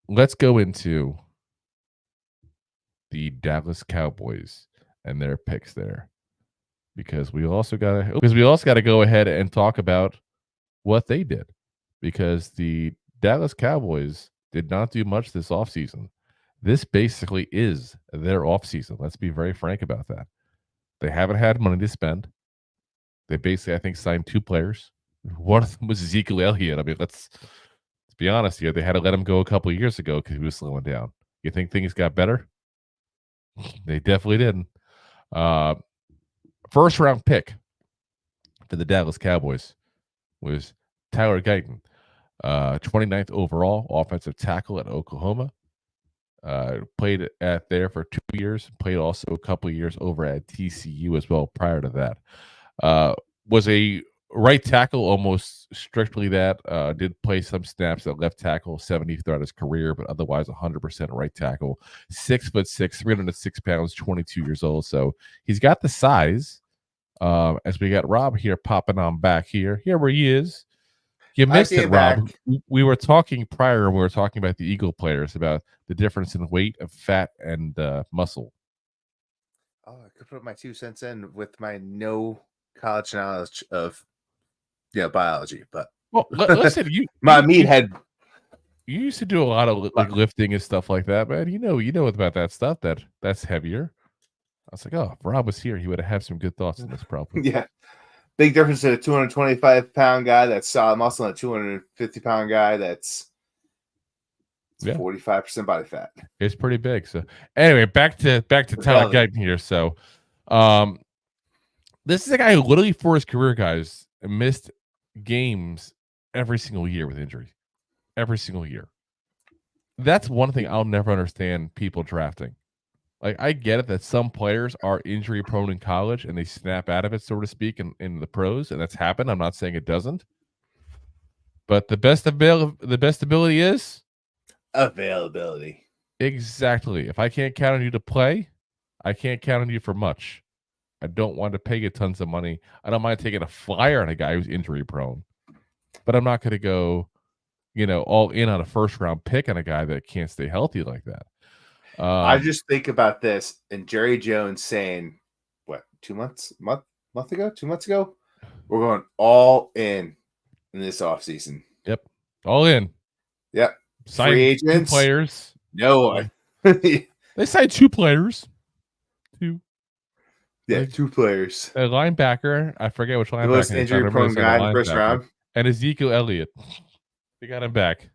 let's go into the Dallas Cowboys and their picks there, because we also got to go ahead and talk about what they did, because the Dallas Cowboys did not do much this offseason. This basically is their offseason. Let's be very frank about that. They haven't had money to spend. They basically, I think, signed 2 players. One of them was Ezekiel Elliott. I mean, let's be honest here. They had to let him go a couple of years ago because he was slowing down. You think things got better? They definitely didn't. Uh, First round pick for the Dallas Cowboys was Tyler Guyton, 29th overall offensive tackle at Oklahoma. Played at there for 2 years. Played also a couple of years over at TCU as well prior to that. Was a right tackle, almost strictly that. Did play some snaps at left tackle, 70 throughout his career, but otherwise 100% right tackle. 6'6", 306 pounds, 22 years old. So he's got the size. As we got Rob here popping on back here. Here where he is. You missed it, Rob. We were talking prior, and we were talking about the Eagle players, about the difference in weight of fat and muscle. Oh, I could put my 2 cents in with my no college knowledge of biology, but well, listen, my meathead. You used to do a lot of like lifting and stuff like that, man. You know about that stuff. That's heavier. I was like, oh, if Rob was here, he would have some good thoughts on this probably. Yeah. Big difference in a 225-pound guy that's solid muscle and a 250-pound guy that's 45% body fat. It's pretty big. So anyway, back to Tyler Guyton here. So this is a guy who literally for his career, guys, missed games every single year with injuries. Every single year. That's one thing I'll never understand people drafting. Like, I get it that some players are injury prone in college and they snap out of it, so to speak, in the pros, and that's happened. I'm not saying it doesn't. But the best ability is availability. Exactly. If I can't count on you to play, I can't count on you for much. I don't want to pay you tons of money. I don't mind taking a flyer on a guy who's injury prone, but I'm not going to go, all in on a first round pick on a guy that can't stay healthy like that. I just think about this and Jerry Jones saying, what, 2 months ago, we're going all in this offseason. Yep. All in. Yep. Signed free agents. 2 players. No. They signed 2 players. 2. Yeah, like, 2 players. A linebacker. I forget which linebacker. The most injury-prone guy in the first round. And Ezekiel Elliott. They got him back.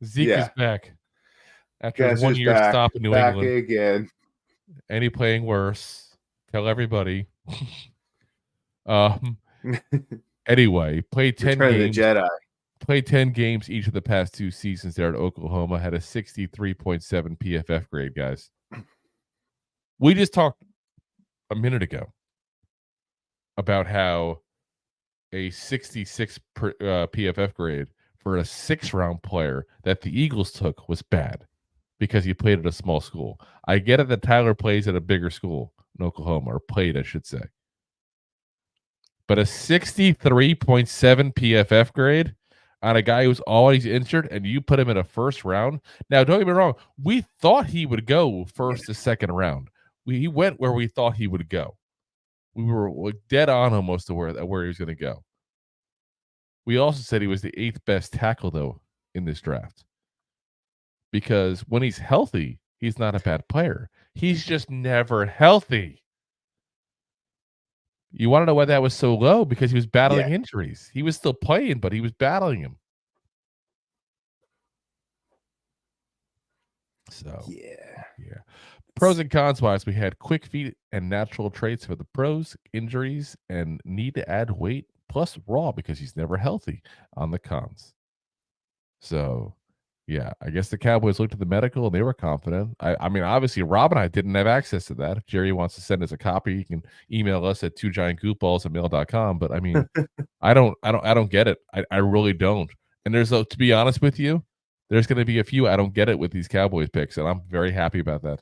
Zeke is back. After his 1 year stop in New England. Again. And he playing worse. Tell everybody. Anyway, played 10 games. The Jedi. Played 10 games each of the past 2 seasons there at Oklahoma. Had a 63.7 PFF grade, guys. We just talked a minute ago about how a 66 PFF grade for a 6th-round player that the Eagles took was bad because he played at a small school. I get it that Tyler plays at a bigger school in Oklahoma, or played, I should say. But a 63.7 PFF grade on a guy who's always injured, and you put him in a 1st round. Now, don't get me wrong. We thought he would go 1st to 2nd round. He went where we thought he would go. We were dead on almost to where he was going to go. We also said he was the 8th best tackle, though, in this draft. Because when he's healthy, he's not a bad player. He's just never healthy. You want to know why that was so low? Because he was battling injuries. He was still playing, but he was battling them. So, yeah. Pros and cons wise, we had quick feet and natural traits for the pros, injuries, and need to add weight, plus raw because he's never healthy on the cons. So, yeah, I guess the Cowboys looked at the medical and they were confident. I mean, obviously, Rob and I didn't have access to that. If Jerry wants to send us a copy, you can email us at 2giantgoofballs@mail.com. But I mean, I don't get it. I really don't. And to be honest with you, there's going to be a few I don't get it with these Cowboys picks, and I'm very happy about that.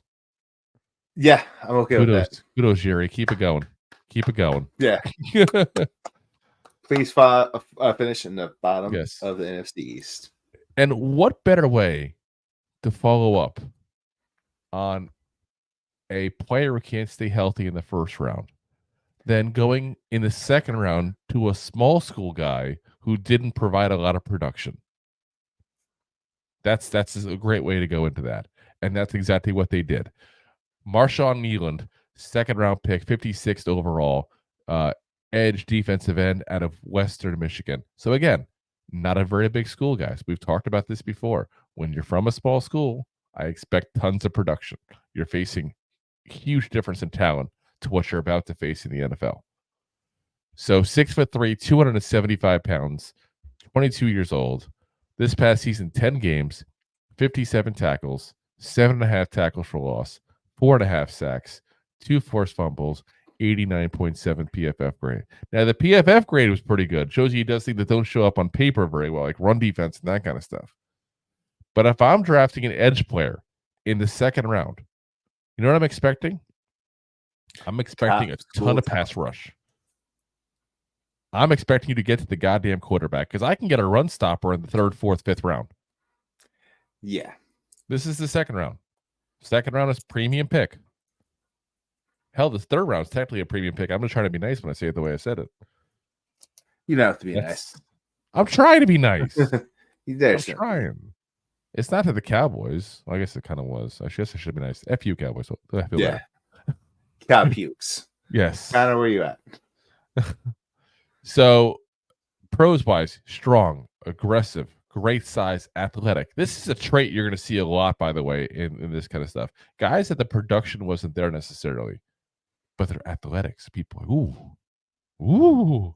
Yeah, I'm okay with that. Kudos, Jerry. Keep it going. Keep it going. Yeah. Please finish in the bottom of the NFC East. And what better way to follow up on a player who can't stay healthy in the first round, then going in the second round to a small school guy who didn't provide a lot of production. That's a great way to go into that. And that's exactly what they did. Marshawn Kneeland, second round pick, 56th overall, edge defensive end out of Western Michigan. So again, not a very big school, guys. We've talked about this before. When you're from a small school, I expect tons of production. You're facing huge difference in talent to what you're about to face in the NFL. So 6'3", 275 pounds, 22 years old. This past season, 10 games, 57 tackles, 7.5 tackles for loss, 4.5 sacks, 2 forced fumbles, 89.7 PFF grade. Now, the PFF grade was pretty good. Shows you he does things that don't show up on paper very well, like run defense and that kind of stuff. But if I'm drafting an edge player in the second round, you know what I'm expecting? I'm expecting a ton of pass rush. I'm expecting you to get to the goddamn quarterback because I can get a run stopper in the third, fourth, fifth round. Yeah. This is the second round. Second round is premium pick. Hell, the third round is technically a premium pick. I'm just trying to be nice when I say it the way I said it. You don't have to be nice. I'm trying to be nice. I'm trying. It's not to the Cowboys. Well, I guess it kind of was. I guess I should be nice. F you, Cowboys. I feel better. Cow pukes. Yes. Kind of where you at. So, pros-wise, strong, aggressive, great size, athletic. This is a trait you're going to see a lot, by the way, in this kind of stuff. Guys that the production wasn't there necessarily, but they're athletics. People, ooh,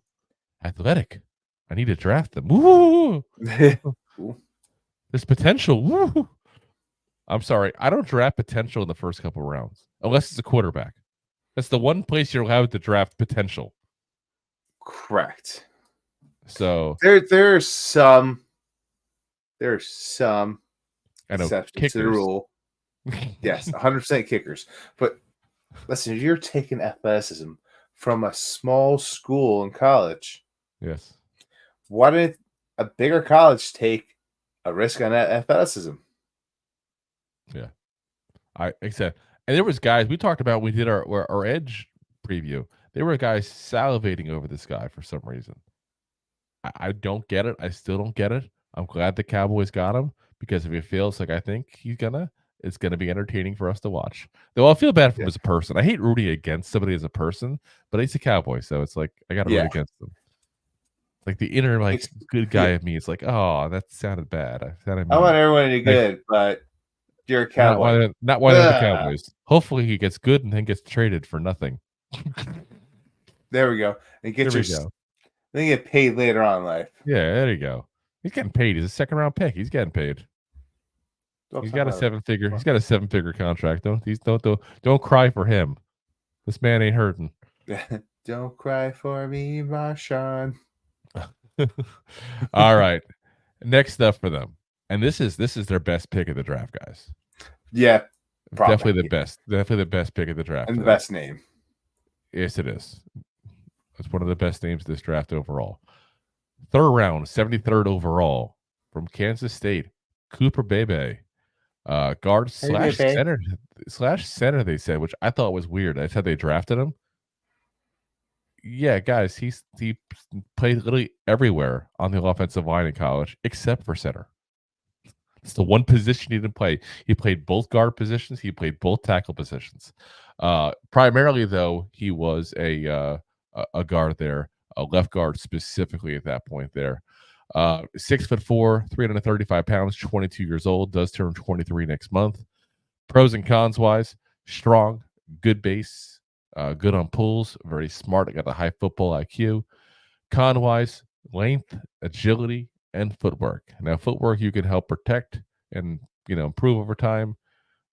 athletic. I need to draft them. Ooh. There's potential. Woo. I'm sorry. I don't draft potential in the first couple of rounds unless it's a quarterback. That's the one place you're allowed to draft potential. Correct. So there's some exceptions to the rule. Yes, 100% kickers. But listen, if you're taking athleticism from a small school in college, yes, why didn't a bigger college take a risk on that athleticism? Yeah, I said, and there was guys we talked about. We did our edge preview. There were guys salivating over this guy for some reason. I don't get it. I still don't get it. I'm glad the Cowboys got him because if he feels like I think it's gonna be entertaining for us to watch. Though I'll feel bad for him as a person. I hate rooting against somebody as a person, but he's a Cowboy, so it's like I got to root against them. Like the inner good guy of me is like, oh, that sounded bad. I want everyone to do good, but you're a Cowboy. Not why they're the Cowboys. Hopefully he gets good and then gets traded for nothing. There we go. And then get paid later on in life. Yeah, there you go. He's getting paid. He's a second round pick. He's getting paid. He's got a 7-figure. He's got a 7-figure contract. Don't cry for him. This man ain't hurting. Don't cry for me, Marshawn. All right. Next up for them. And this is their best pick of the draft, guys. Yeah. Probably. Definitely the best. Definitely the best pick of the draft. And the best name. Yes, it is. It's one of the best names of this draft overall. Third round, 73rd overall from Kansas State, Cooper Bebe. Guard slash center, they said, which I thought was weird. That's how they drafted him. Yeah, guys, he played literally everywhere on the offensive line in college except for center. It's the one position he didn't play. He played both guard positions. He played both tackle positions. Primarily, though, he was a guard there, a left guard specifically at that point there. 6'4", 335 pounds, 22 years old, does turn 23 next month. Pros and cons wise, strong, good base, good on pulls, very smart, got a high football IQ. Con wise, length, agility, and footwork. Now, footwork you can help protect and improve over time.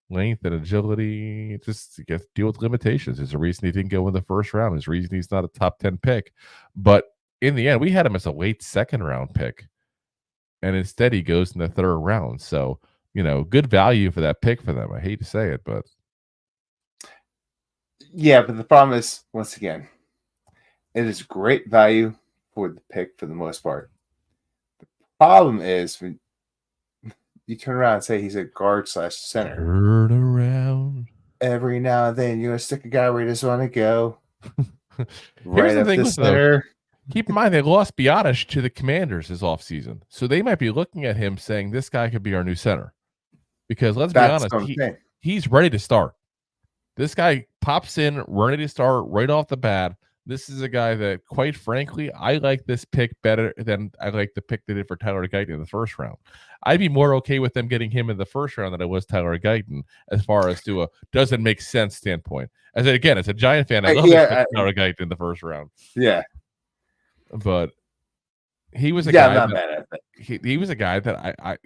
Length and agility, just you get to deal with limitations. There's a reason he didn't go in the first round. There's a reason he's not a top 10 pick. But in the end, we had him as a late second round pick. And instead he goes in the third round. So, good value for that pick for them. I hate to say it, but. Yeah, but the problem is, once again, it is great value for the pick for the most part. The problem is when you turn around and say he's a guard/center. Turn around. Every now and then, you're gonna stick a guy where he doesn't want to go. Here's Right the up thing the with them. center. Keep in mind they lost Biotish to the Commanders this offseason. So they might be looking at him saying this guy could be our new center. Because let's be That's honest, what I'm saying. he's ready to start. This guy pops in, ready to start right off the bat. This is a guy that, quite frankly, I like this pick better than I like the pick they did for Tyler Guyton in the first round. I'd be more okay with them getting him in the first round than I was Tyler Guyton, as far as to a doesn't make sense standpoint. As a Giant fan, I love Tyler Guyton in the first round. Yeah, but he was a I'm guy. not mad at that. He was a guy that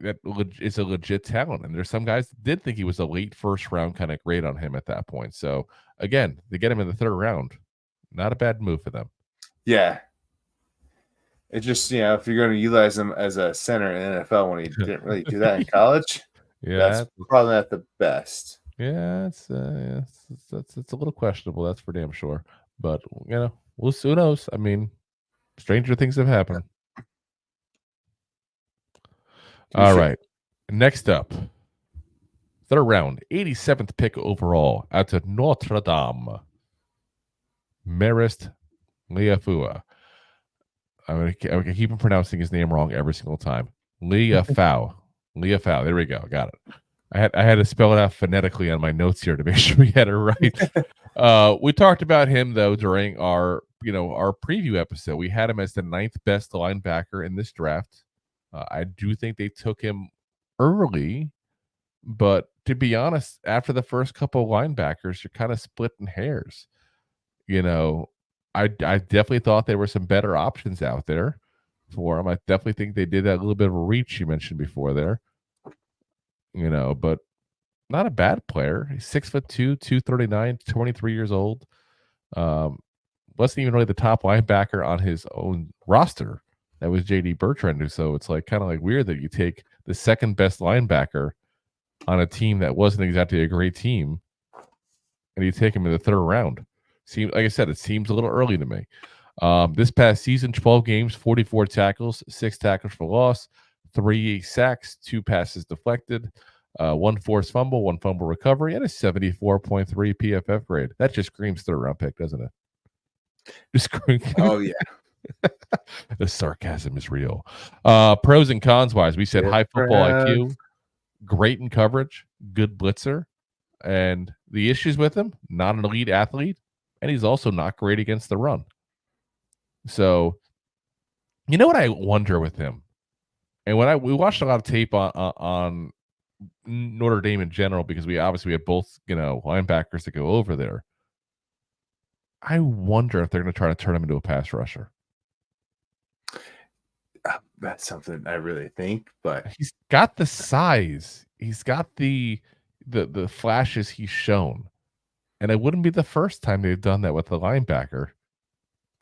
is a legit talent, and there's some guys that did think he was a late first round kind of grade on him at that point. So again, they get him in the third round, not a bad move for them. Yeah, it just if you're going to utilize him as a center in the NFL when he didn't really do that in college, that's probably not the best. Yeah, it's a little questionable. That's for damn sure. But who knows? I mean, stranger things have happened. All right. Next up, third round, 87th pick overall out to Notre Dame. Marist Liafua. I'm gonna keep pronouncing his name wrong every single time. Liafau. Liafau. There we go. Got it. I had to spell it out phonetically on my notes here to make sure we had it right. We talked about him though during our preview episode. We had him as the 9th best linebacker in this draft. I do think they took him early, but to be honest, after the first couple of linebackers, you're kind of splitting hairs. I definitely thought there were some better options out there for him. I definitely think they did that little bit of a reach you mentioned before there. But not a bad player. He's 6'2", 239, 23 years old. Wasn't even really the top linebacker on his own roster. That was JD Bertrand. So it's kind of weird that you take the second best linebacker on a team that wasn't exactly a great team, and you take him in the third round. Like I said, it seems a little early to me. This past season, 12 games, 44 tackles, 6 tackles for loss, 3 sacks, 2 passes deflected, 1 forced fumble, 1 fumble recovery, and a 74.3 PFF grade. That just screams third round pick, doesn't it? Just oh yeah. The sarcasm is real. Pros and cons wise, we said high football IQ, great in coverage, good blitzer, and the issues with him, not an elite athlete, and he's also not great against the run. So, what I wonder with him, and we watched a lot of tape on Notre Dame in general, because we had both linebackers to go over there. I wonder if they're going to try to turn him into a pass rusher. That's something I really think, but he's got the size. He's got the flashes he's shown. And it wouldn't be the first time they've done that with a linebacker.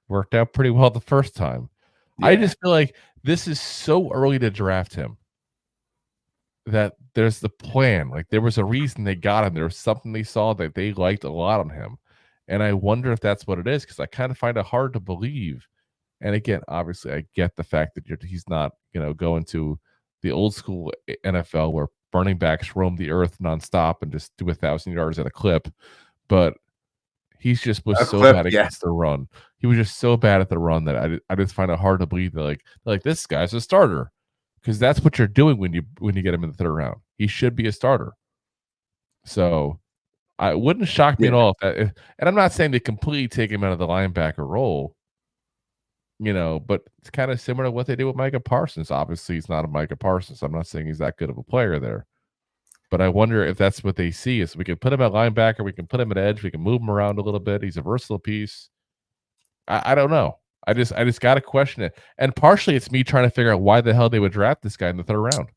Worked out pretty well the first time. Yeah. I just feel like this is so early to draft him that there's the plan. There was a reason they got him. There was something they saw that they liked a lot on him. And I wonder if that's what it is, because I kind of find it hard to believe. And again, obviously, I get the fact that he's not, going to the old school NFL where running backs roam the earth nonstop and just do 1,000 yards at a clip. But he's just bad against the run. He was just so bad at the run that I just find it hard to believe that like this guy's a starter, because that's what you're doing when you get him in the third round. He should be a starter. So I wouldn't shock me at all and I'm not saying they completely take him out of the linebacker role. But it's kind of similar to what they did with Micah Parsons. Obviously, he's not a Micah Parsons. I'm not saying he's that good of a player there. But I wonder if that's what they see is we can put him at linebacker, we can put him at edge, we can move him around a little bit. He's a versatile piece. I don't know. I just got to question it. And partially it's me trying to figure out why the hell they would draft this guy in the third round.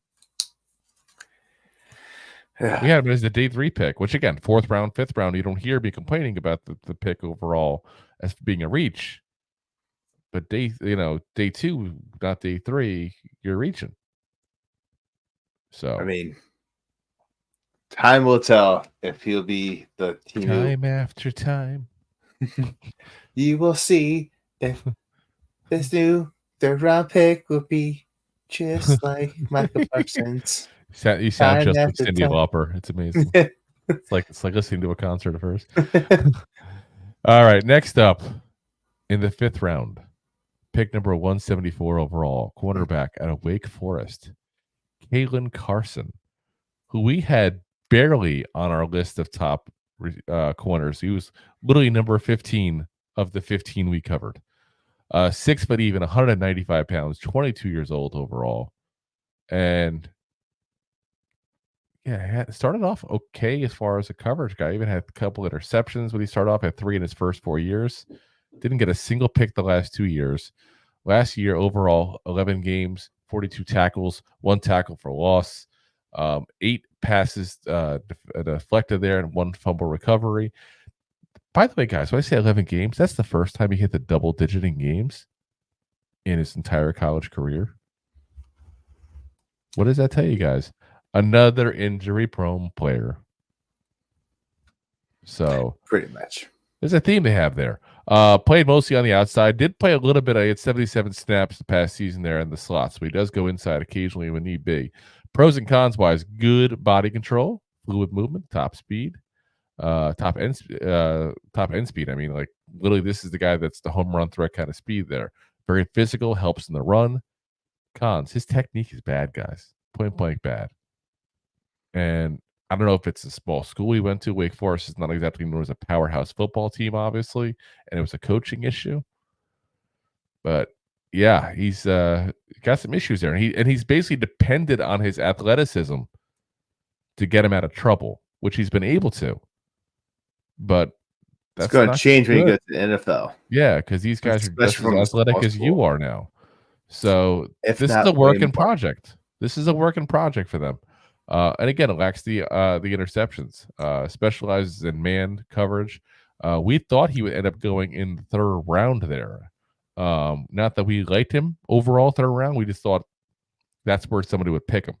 Yeah. We had him as the day 3 pick, which again, 4th round, 5th round, you don't hear me complaining about the pick overall as being a reach. But day 2, not day 3, you're reaching. So I mean, time will tell if he'll be the team. Time after time. You will see if this new third round pick will be just like Micah Parsons. You sound Time just like after Cyndi time. Lauper. It's amazing. It's like listening to a concert of hers. All right, next up in the 5th round, pick number 174 overall, cornerback out of Wake Forest, Kalen Carson, who we had barely on our list of top corners. He was literally number 15 of the 15 we covered. 6 foot even, 195 pounds, 22 years old overall. And yeah, started off okay as far as a coverage guy. Even had a couple interceptions when he started off, at 3 in his first 4 years. Didn't get a single pick the last 2 years. Last year, overall, 11 games, 42 tackles, 1 tackle for loss, 8 passes deflected there, and 1 fumble recovery. By the way, guys, when I say 11 games, that's the first time he hit the double digit in games in his entire college career. What does that tell you guys? Another injury-prone player. So pretty much. There's a theme they have there. Played mostly on the outside. Did play a little bit. He had 77 snaps the past season there in the slot, so he does go inside occasionally when need be. Pros and cons wise, good body control, fluid movement, top speed, top end speed. I mean, like literally, this is the guy that's the home run threat kind of speed there. Very physical, helps in the run. Cons, his technique is bad, guys. Point blank bad. And I don't know if it's a small school he went to. Wake Forest is not exactly known as a powerhouse football team, obviously, and it was a coaching issue. But yeah, he's got some issues there, and he's basically depended on his athleticism to get him out of trouble, which he's been able to. But that's going to change when you go to the NFL. Yeah, because these guys are just as athletic as you are now. So this is a work in project. This is a work in project for them. And again, it lacks the interceptions. Specializes in man coverage. We thought he would end up going in the 3rd round there. Not that we liked him overall 3rd round. We just thought that's where somebody would pick him.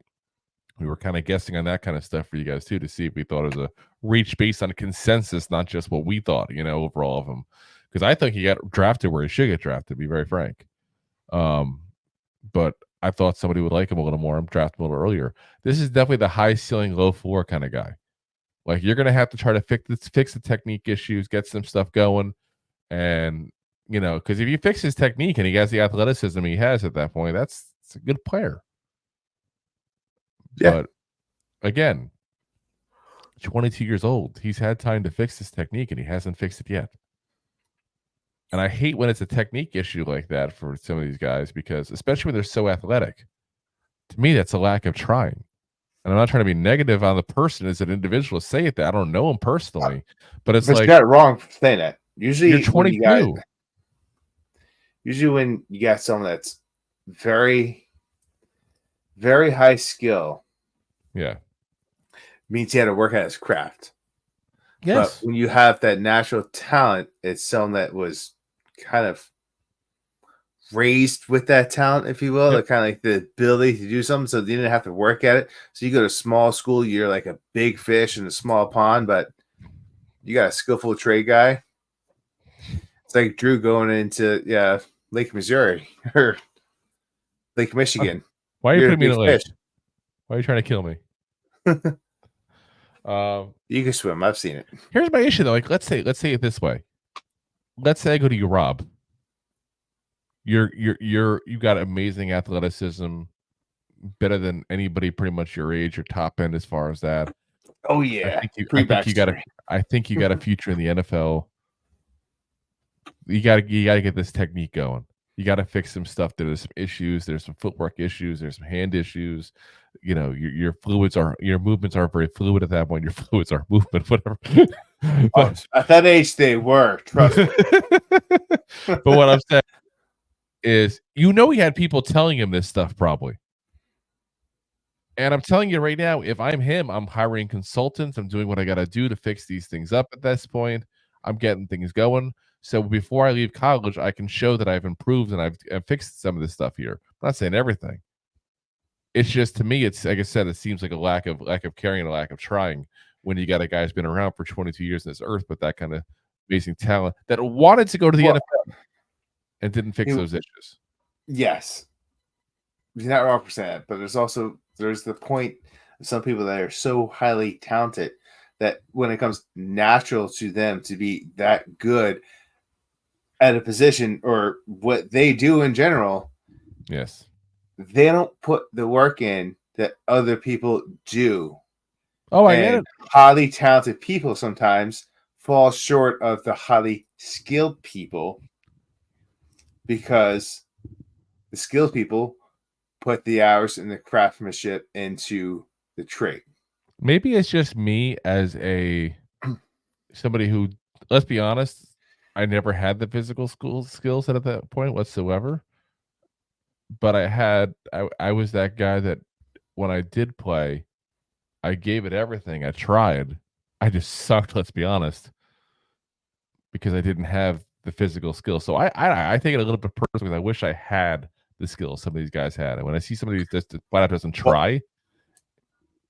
We were kind of guessing on that kind of stuff for you guys too, to see if we thought it was a reach based on consensus, not just what we thought, overall of him. Because I think he got drafted where he should get drafted, to be very frank. But I thought somebody would like him a little more. I'm drafting a little earlier. This is definitely the high ceiling, low floor kind of guy. Like, you're going to have to try to fix the technique issues, get some stuff going. And, because if you fix his technique and he has the athleticism he has at that point, that's a good player. Yeah. But again, 22 years old. He's had time to fix his technique and he hasn't fixed it yet. And I hate when it's a technique issue like that for some of these guys, because especially when they're so athletic, to me, that's a lack of trying. And I'm not trying to be negative on the person as an individual to say it that I don't know him personally, but it's like, you're not wrong for saying that. Usually you're 22. Usually when you got someone that's very, very high skill, yeah, means he had to work at his craft. Yes. But when you have that natural talent, it's someone that was kind of raised with that talent, if you will, like kind of like the ability to do something, so they didn't have to work at it. So you go to small school, you're like a big fish in a small pond, but you got a skillful trade guy. It's like Drew going into Lake Missouri or Lake Michigan. Why are you putting me in a lake? Why are you trying to kill me? You can swim. I've seen it. Here's my issue though. Like, let's say it this way. Let's say I go to you, Rob. You got amazing athleticism, better than anybody pretty much your age or top end as far as that. Oh yeah. I think you got a future in the NFL. You gotta get this technique going. You gotta fix some stuff. There's some issues. There's some footwork issues. There's some hand issues. Your movements aren't very fluid at that point. Your fluids are movement, whatever. At that age, they were. Trust me. But what I'm saying is, he had people telling him this stuff probably. And I'm telling you right now, if I'm him, I'm hiring consultants. I'm doing what I got to do to fix these things up at this point. I'm getting things going. So before I leave college, I can show that I've improved and I've fixed some of this stuff here. I'm not saying everything. It's just, to me, it's like I said, it seems like a lack of caring and a lack of trying when you got a guy who's been around for 22 years on this earth, but that kind of amazing talent that wanted to go to the NFL and didn't fix those issues. Yes. You're not wrong for saying that, but there's the point Some people that are so highly talented that when it comes natural to them to be that good at a position or what they do in general, Yes. they don't put the work in that other people do. Oh, I get And it. highly talented people sometimes fall short of the highly skilled people because the skilled people put the hours and the craftsmanship into the trade. Maybe it's just me as somebody who, let's be honest, I never had the physical skills at that point whatsoever. But I was that guy that when I did play, I gave it everything. I tried. I just sucked, let's be honest, because I didn't have the physical skills. So I take it a little bit personally because I wish I had the skills some of these guys had. And when I see somebody who just flat out doesn't Well, try,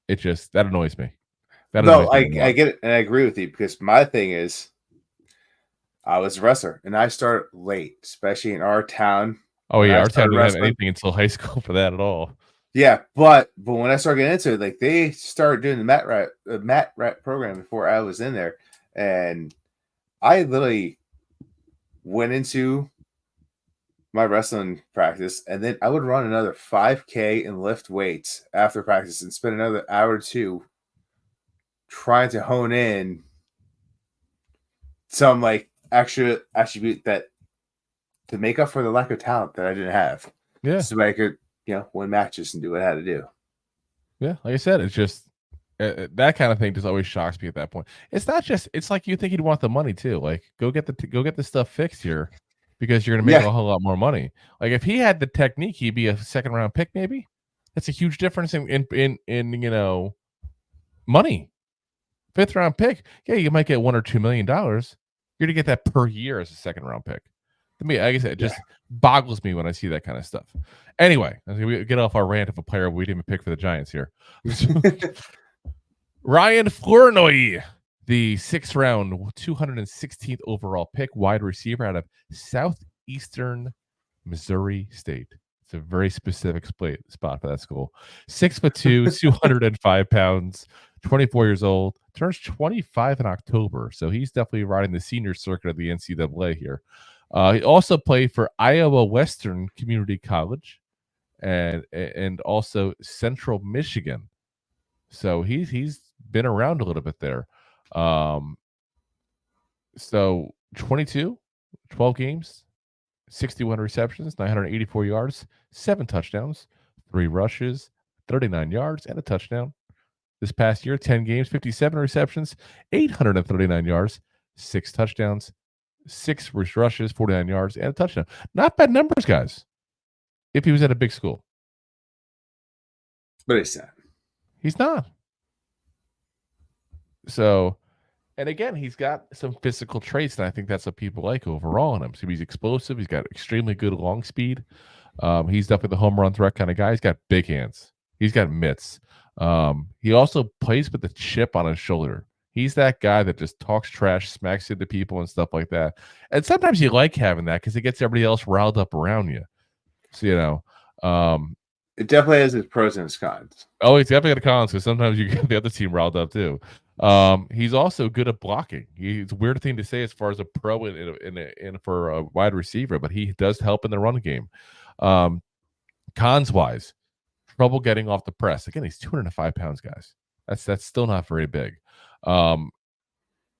it just that annoys me. That no, annoys me I a lot. get it and I agree with you because my thing is I was a wrestler and I started late, especially in our town. Oh When yeah, I our town started didn't have wrestling, anything until high school for that at all. yeah, but when I started getting into it, like they started doing the mat rat program before I was in there, and I literally went into my wrestling practice, and then I would run another 5K and lift weights after practice, and spend another hour or two trying to hone in some like extra attribute that to make up for the lack of talent that I didn't have, Yeah. so I could win matches and do what I had to do. Yeah, like I said, it's just that kind of thing just always shocks me at that point. It's not just it's like you think you'd want the money too. Like go get the stuff fixed here because you're gonna make Yeah, a whole lot more money. Like if he had the technique, he'd be a second round pick, maybe. That's a huge difference in money. Fifth round pick, yeah, you might get $1 or $2 million. You're gonna get that per year as a second round pick. To me, like I said, it yeah. just boggles me when I see that kind of stuff. Anyway, we get off our rant of a player we didn't even pick for the Giants here. Ryan Flournoy, the 6th round, 216th overall pick, wide receiver out of Southeastern Missouri State. It's a very specific spot for that school. 6'2", 205 pounds, 24 years old, turns 25 in October. So he's definitely riding the senior circuit of the NCAA here. He also played for Iowa Western Community College and also Central Michigan. So he's been around a little bit there. Um, so 22, 12 games, 61 receptions, 984 yards, 7 touchdowns, 3 rushes, 39 yards, and a touchdown. This past year, 10 games, 57 receptions, 839 yards, 6 touchdowns, 6 rushes, 49 yards, and a touchdown. Not bad numbers, guys, if he was at a big school. But it's not. He's not. So, and again, he's got some physical traits, and I think that's what people like overall in him. So he's explosive. He's got extremely good long speed. He's definitely the home run threat kind of guy. He's got big hands. He's got mitts. He also plays with the chip on his shoulder. He's that guy that just talks trash, smacks into people and stuff like that. And sometimes you like having that because it gets everybody else riled up around you. So, It definitely has its pros and its cons. oh, he's definitely got a cons because sometimes you get the other team riled up too. He's also good at blocking. It's a weird thing to say as far as a pro in for a wide receiver, but he does help in the run game. Cons wise, trouble getting off the press. Again, he's 205 pounds, guys. That's still not very big.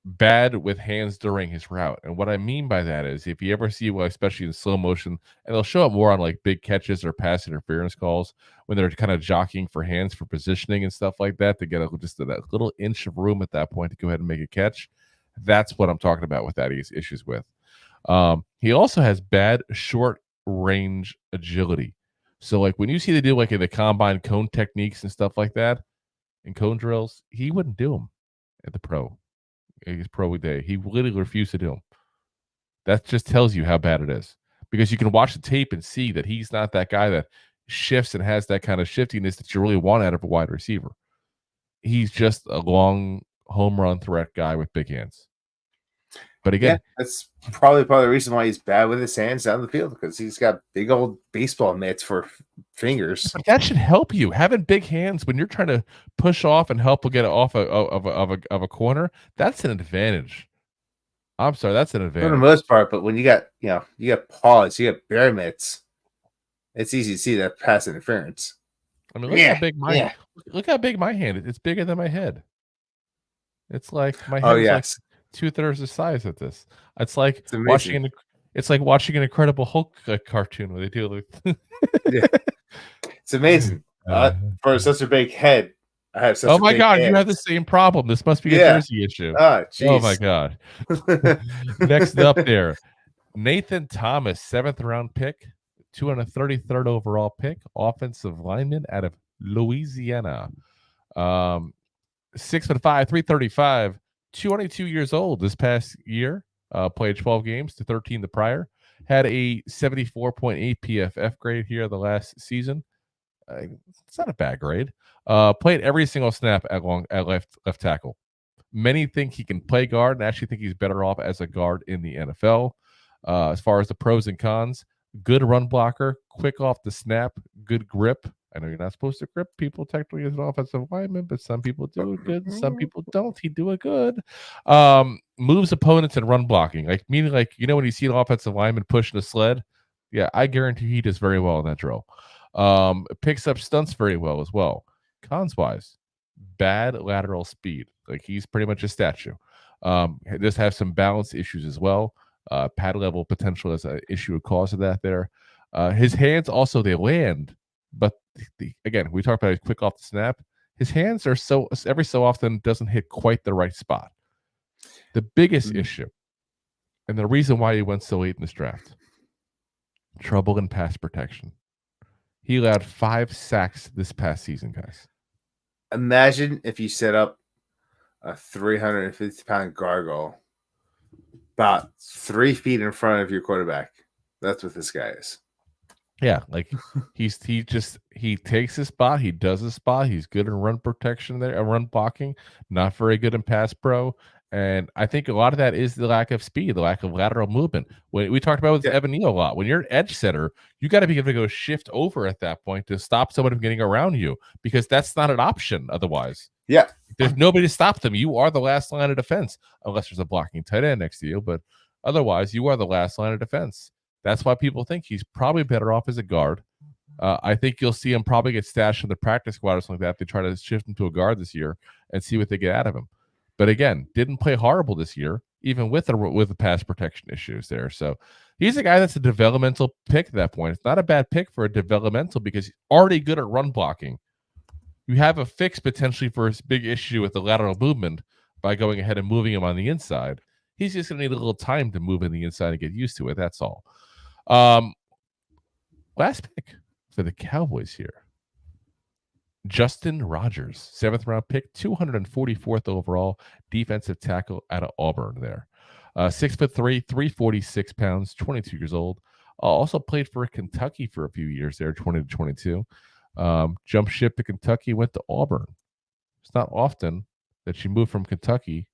Bad with hands during his route. And what I mean by that is if you ever see, well, especially in slow motion, and they'll show up more on like big catches or pass interference calls when they're kind of jockeying for hands for positioning and stuff like that to get just that little inch of room at that point to go ahead and make a catch. That's what I'm talking about with that he's issues with. He also has bad short range agility. So like when you see they do like in the combine cone techniques and stuff like that and cone drills, he wouldn't do them at the his pro day. He literally refused to do them. That just tells you how bad it is because you can watch the tape and see that he's not that guy that shifts and has that kind of shiftiness that you really want out of a wide receiver. He's just a long home run threat guy with big hands. But again, that's probably part of the reason why he's bad with his hands down the field, because he's got big old baseball mitts for fingers. but that should help you. Having big hands when you're trying to push off and help get it off of a corner, that's an advantage. I'm sorry, that's an For advantage. the most part, but when you got paws, you got bare mitts, it's easy to see that pass interference. I mean, look how big my hand is. It's bigger than my head. It's like my head is like 2/3 the size of this. It's like watching an Incredible Hulk cartoon where they do like It's amazing. For such a big head, I have such oh a my big god, hands. you have the same problem. This must be a Jersey issue. Oh my god. Next up there, Nathan Thomas, 7th round pick, 233rd overall pick, offensive lineman out of Louisiana. 6'5", 335, 22 years old this past year. Played 12 games to 13 the prior. Had a 74.8 PFF grade here the last season. It's not a bad grade. Played every single snap at left tackle. Many think he can play guard, and actually think he's better off as a guard in the NFL. As far as the pros and cons, good run blocker, quick off the snap, good grip. I know you're not supposed to grip people technically as an offensive lineman, but some people do it good, some people don't. He do it good. Moves opponents and run blocking, like meaning like when you see an offensive lineman pushing a sled, yeah, I guarantee he does very well in that drill. Picks up stunts very well as well. Cons wise, bad lateral speed. Like he's pretty much a statue. Does have some balance issues as well. Pad level potential is an issue, a cause of that there. His hands also, they land, but again, we talked about it quick off the snap. His hands are every so often doesn't hit quite the right spot. The biggest issue, and the reason why he went so late in this draft, trouble in pass protection. He allowed 5 sacks this past season, guys. Imagine if you set up a 350-pound gargoyle about 3 feet in front of your quarterback. That's what this guy is. Yeah, like he takes his spot, he does his spot, he's good in run protection there, run blocking, not very good in pass pro. And I think a lot of that is the lack of speed, the lack of lateral movement. When we talked about with Evan Neal a lot, when you're an edge setter, you got to be able to go shift over at that point to stop someone from getting around you, because that's not an option otherwise. Yeah. There's nobody to stop them. You are the last line of defense, unless there's a blocking tight end next to you. But otherwise, you are the last line of defense. That's why people think he's probably better off as a guard. I think you'll see him probably get stashed in the practice squad or something like that. They try to shift him to a guard this year and see what they get out of him. But again, didn't play horrible this year, even with the pass protection issues there. So he's a guy that's a developmental pick at that point. It's not a bad pick for a developmental because he's already good at run blocking. You have a fix potentially for his big issue with the lateral movement by going ahead and moving him on the inside. He's just going to need a little time to move in the inside and get used to it. That's all. Last pick for the Cowboys here. Justin Rogers, 7th round pick, 244th overall, defensive tackle out of Auburn there. 6'3", 346 pounds, 22 years old. Also played for Kentucky for a few years there, 20 to 22. Jump ship to Kentucky, went to Auburn. It's not often that you move from Kentucky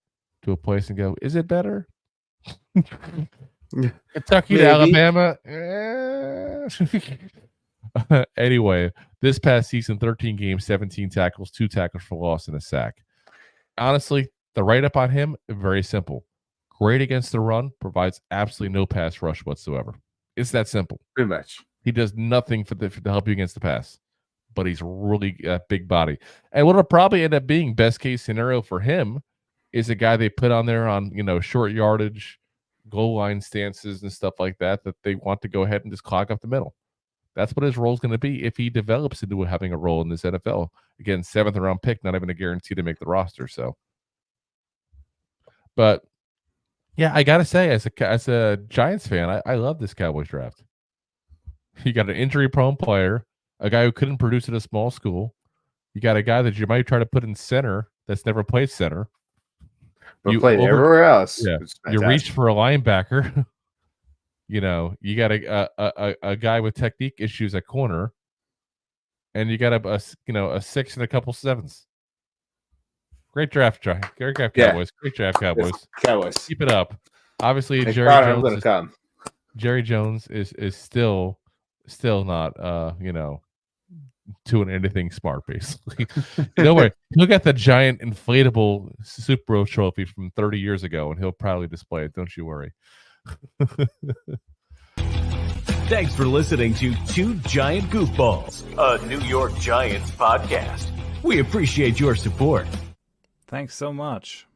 to a place and go, is it better? Kentucky to Alabama. Anyway, this past season, 13 games, 17 tackles, 2 tackles for loss, and a sack. Honestly, the write-up on him, very simple. Great against the run, provides absolutely no pass rush whatsoever. It's that simple. Pretty much. He does nothing to help you against the pass, but he's really big body. And what'll probably end up being best case scenario for him is a guy they put on there on short yardage, goal line stances and stuff like that they want to go ahead and just clog up the middle. That's what his role is going to be if he develops into having a role in this NFL. Again, 7th round pick, not even a guarantee to make the roster. So, but yeah, I gotta say, as a Giants fan, I love this Cowboys draft. You got an injury-prone player, a guy who couldn't produce at a small school. You got a guy that you might try to put in center that's never played center. But played everywhere else. Yeah, you reach for a linebacker. You got a guy with technique issues at corner, and you got a 6 and a couple 7s. Great draft, Cowboys. Yeah. Great draft, Cowboys. Cowboys. Keep it up. Obviously, Hey, Jerry Connor, I'm Jones gonna is come. Jerry Jones is still not doing anything smart. Basically, don't worry. He'll get the giant inflatable Super Bowl trophy from 30 years ago, and he'll proudly display it. Don't you worry. Thanks for listening to Two Giant Goofballs, a New York Giants podcast. We appreciate your support. Thanks so much.